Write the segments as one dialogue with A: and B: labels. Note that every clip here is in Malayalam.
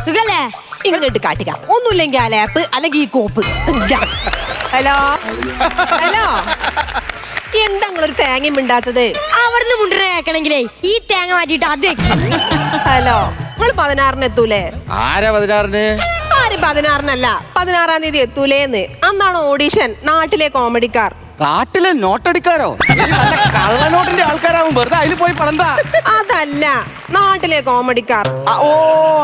A: സുഖല്ലേ?
B: ഇങ്ങോട്ട് കാട്ടിക്ക. ഒന്നുമില്ലെങ്കിൽ ആ ലാപ്പ് അല്ലെങ്കിൽ ഈ കോപ്പ്. ഹലോ ഹലോ, എന്താ നിങ്ങളൊരു തേങ്ങയും മിണ്ടാത്തത്?
A: അവിടുന്ന് മുണ്ടിനെ കേൾക്കണെങ്കിലേ ഈ തേങ്ങ മാറ്റിട്ട് അത് വെക്കും.
B: ഹലോ, നിങ്ങൾ 16-ന് എത്തൂലേ?
C: ആരാ 16-ന്?
B: ആര് 16-നല്ല, 16-ാം തീയതി എത്തൂലേന്ന്. അന്നാണ് ഓഡീഷൻ. നാട്ടിലെ കോമഡിക്കാർ.
C: കാട്ടിലെ നോട്ടടിക്കാരോ? കള്ളനോട്ടിന്റെ ആൾക്കാരാവും. വെറുതെ അതിൽ പോയി പടണ്ട.
B: അതല്ല, നാട്ടിലെ കോമഡിക്കാർ.
C: ഓ,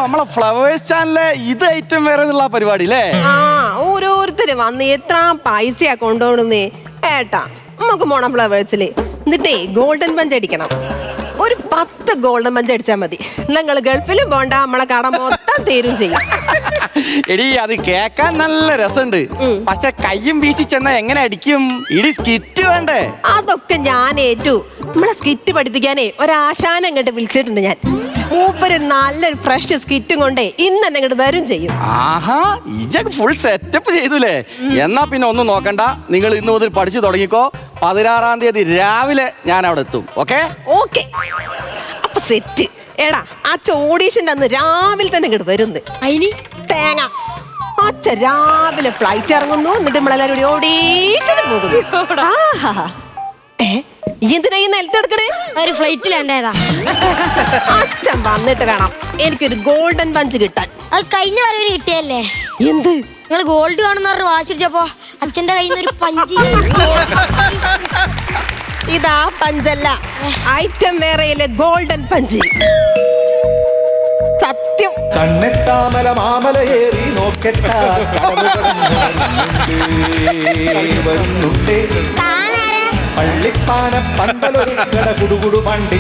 C: നമ്മളെ ഫ്ലവേഴ്സ് ചാനലിലെ ഇത് ഐറ്റം വേറെ പരിപാടി അല്ലേ?
B: ആ, ഓരോരുത്തര് വന്ന് എത്ര പൈസയാ കൊണ്ടുപോകുന്നേ. ഏട്ടാ, നമുക്ക് പോണം ഫ്ലവേഴ്സില്. എന്നിട്ടേ ഗോൾഡൻ പഞ്ച് അടിക്കണം. ഒരു 10 ഗോൾഡൻ പഞ്ച് അടിച്ചാൽ മതി. നിങ്ങൾ ഗൾഫിലും പോണ്ട, നമ്മളെ കട മൊത്തം തീരും ചെയ്യും.
C: എടി, അത് കേക്കാൻ നല്ല രസമുണ്ട്. പക്ഷെ കയ്യും വീശി ചെന്ന എങ്ങനെ അടിക്കും? ഇടി സ്കിറ്റ് വേണ്ടേ?
B: അതൊക്കെ ഞാൻ ഏറ്റു. നമ്മളെ സ്കിറ്റ് പഠിപ്പിക്കാനേ ഒരാശാനം അങ്ങോട്ട് വിളിച്ചിട്ടുണ്ട് ഞാൻ. മൂപ്പര് നല്ലൊരു ഫ്രഷ് സ്കിറ്റും കൊണ്ടേ ഇന്ന് തന്നെ അങ്ങോട്ട് വരും ചെയ്യും.
C: ആഹാ, ഇജക്ക് ഫുൾ സെറ്റപ്പ് ചെയ്തുല്ലേ? എന്നാ പിന്നെ ഒന്നും നോക്കണ്ട, നിങ്ങൾ ഇന്ന് മുതൽ പഠിച്ചു തുടങ്ങിക്കോ. 16-ാം തീയതി രാവിലെ ഞാൻ അവിടെ എത്തും. ഓക്കെ
B: ഓക്കെ, അപ്പൊ സെറ്റ്. എടാ, ഓഡീഷന്റെ അന്ന് രാവിലെ തന്നെ ഇങ്ങോട്ട് വരുന്നു.
A: അതിന്
B: തേങ്ങ അച്ഛ രാവിലെ ഫ്ലൈറ്റ് ഇറങ്ങുന്നു. എന്നിട്ട് നമ്മളെല്ലാരും കൂടി ഓഡീഷന് പോകുന്നു. എന്തിനാ ഈ നിലത്തെടുക്കണേ?
A: ഒരു ഫ്ലൈറ്റിൽ എന്റേതാ.
B: അച്ഛൻ വന്നിട്ട് വേണം എനിക്കൊരു ഗോൾഡൻ പഞ്ച് കിട്ടാൻ.
A: അത് കഴിഞ്ഞ വരവിന് കിട്ടിയല്ലേ?
B: എന്ത്?
A: നിങ്ങൾ ഗോൾഡ് കാണുന്ന വാശിച്ചപ്പോ അച്ഛന്റെ കയ്യിൽ നിന്ന് ഒരു പഞ്ച്.
B: ഇതാ പഞ്ചല്ല, ഐറ്റം വേറെയിലെ ഗോൾഡൻ പഞ്ച്. സത്യം.
D: കണ്ണെത്താമല മാമലയേറി നോക്കട്ടാ പള്ളിപ്പാന പന്തലൊരുക്കട കുടുകുടു പണ്ടി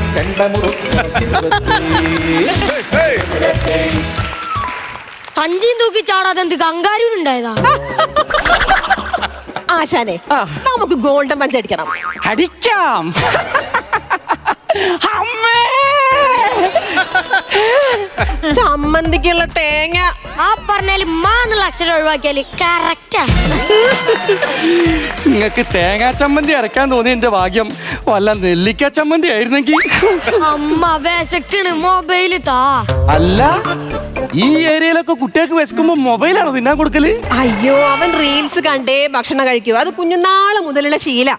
A: സഞ്ചിയും തൂക്കി ചാടാതെ എന്ത് കങ്കാരൂനുണ്ടായതാ?
B: ആശാനെ, നമുക്ക് ഗോൾഡൻ പഞ്ച് അടിക്കണം.
C: അടിക്കാം. അമ്മേ,
B: ചമ്മന്തിക്കുള്ള തേങ്ങ.
A: ആ പറഞ്ഞാല് മാന്നുള്ള അക്ഷരം ഒഴിവാക്കിയാല് കറക്റ്റാ.
C: നിങ്ങക്ക് തേങ്ങാ ചമ്മന്തി അരക്കാൻ തോന്നി എന്റെ ഭാഗ്യം. വല്ല നെല്ലിക്ക ചമ്മന്തി ആയിരുന്നെങ്കിൽ.
A: അമ്മ വിശക്കണ്, മൊബൈല് താ.
C: അല്ല, ഈ ഏരിയയിലൊക്കെ കുട്ടികൾക്ക് വിശക്കുമ്പോ മൊബൈലാണോ തിന്നാൻ കൊടുക്കല്?
B: അയ്യോ, അവൻ റീൽസ് കണ്ടേ ഭക്ഷണം കഴിക്കൂ. അത് കുഞ്ഞുനാള് മുതലുള്ള ശീല.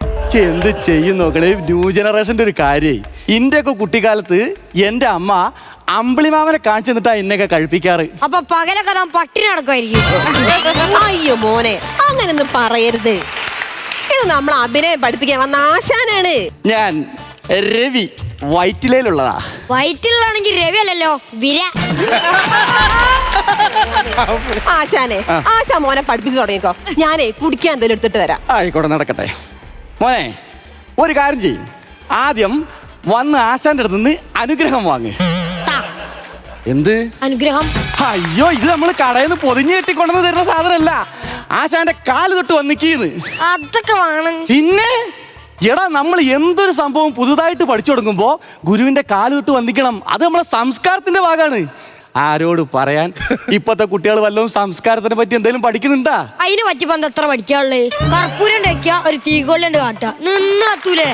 C: എന്ത് ചെയ്യും നോക്കണേ, ന്യൂ ജനറേഷന്റെ ഒരു കാര്യമായി. ഇന്റെയൊക്കെ കുട്ടിക്കാലത്ത് എന്റെ അമ്മ അമ്പിളിമാമനെ കാണിച്ചു തന്നിട്ടാ എന്നെയൊക്കെ കഴിപ്പിക്കാറ്.
A: അപ്പൊ പകലൊക്കെ താൻ പട്ടിണി നടക്കുമായിരിക്കും.
B: അയ്യോ മോനെ, അങ്ങനൊന്നും പറയരുത്. ഇത് നമ്മൾ അഭിനയം പഠിപ്പിക്കാൻ വന്ന ആശാനാണ്.
C: ഞാൻ രവി, വൈറ്റിലയിലുള്ളതാ.
A: വയറ്റിലാണെങ്കിൽ രവി അല്ലല്ലോ, വിര.
B: ആശാനെ, ആശാ മോനെ പഠിപ്പിച്ചു തുടങ്ങിക്കോ. ഞാനേ കുടിക്കാൻ എന്തെങ്കിലും എടുത്തിട്ട് വരാം.
C: ആയിക്കോട്ടെ, നടക്കട്ടെ. മോനെ, ഒരു കാര്യം ചെയ്യും. ആദ്യം വന്ന് ആശാന്റെ അടുത്ത് നിന്ന് അനുഗ്രഹം വാങ്ങ്. എന്ത്
A: അനുഗ്രഹം?
C: അയ്യോ, ഇത് നമ്മൾ കടയിൽ നിന്ന് പൊതിഞ്ഞ് കെട്ടിക്കൊണ്ടെന്ന് തരുന്ന സാധനമല്ല. ആശാന്റെ കാല് തൊട്ട് വന്നിക്കീന്ന്.
A: അതൊക്കെ വേണം.
C: പിന്നെ എടാ, നമ്മൾ എന്തൊരു സംഭവം പുതുതായിട്ട് പഠിച്ചു തുടങ്ങുമ്പോ ഗുരുവിന്റെ കാല് തൊട്ട് വന്ദിക്കണം. അത് നമ്മളെ സംസ്കാരത്തിന്റെ ഭാഗമാണ്. ആരോട് പറയാൻ? ഇപ്പത്തെ കുട്ടികൾ വല്ലതും സംസ്കാരത്തിനെ പറ്റി എന്തെങ്കിലും പഠിക്കുന്നുണ്ടാ?
A: അതിന് പറ്റിപ്പോ എന്താ എത്ര പഠിക്കാനുള്ളത്? കർപ്പൂരം വെക്കുക, ഒരു തീകൊള്ളുണ്ട് കാട്ടുക, നിന്ന് കത്തൂലേ?